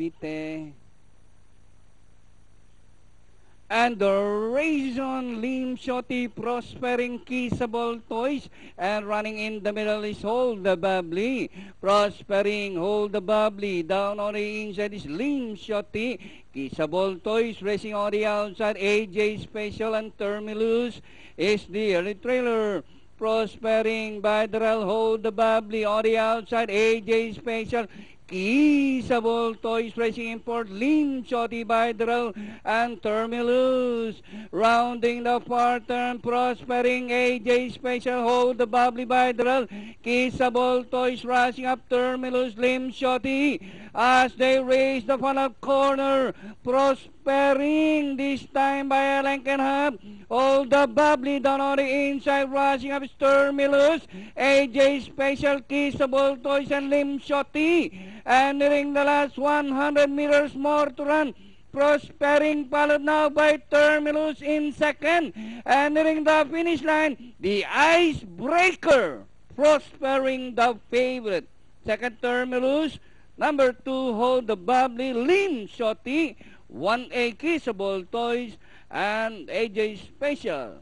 Cavite. And the reason Lim Shoti prospering kissable toys and running in the middle is Hold the Bubbly. Prospering Hold the Bubbly. Down on the inside is Lim Shoti. Kissable toys racing on the outside. AJ Special and Termilus is the early trailer. Prospering by Darrell Hold the Bubbly on the outside. AJ Special. Kissable Toys Racing Import, Lim Shoti by Darrell and Termilus. Rounding the far turn, Prospering AJ Special, Hold the Bubbly by Darrell. Kissable Toys rushing up, Termilus, Lim Shoti. As they race the final corner, Prospering this time by a length and a half. Hold the Bubbly down on the inside, rushing up Termilus, AJ Special, Kissable Toys and Lim Shoti. And nearing the last 100 meters more to run. Prospering followed now by Termilus in second. And nearing the finish line, the Icebreaker. Prospering the favorite. Second Termilus. Number 2, Hold the Bubbly, Lim Shoti. 1A Kissable Toys and AJ Special.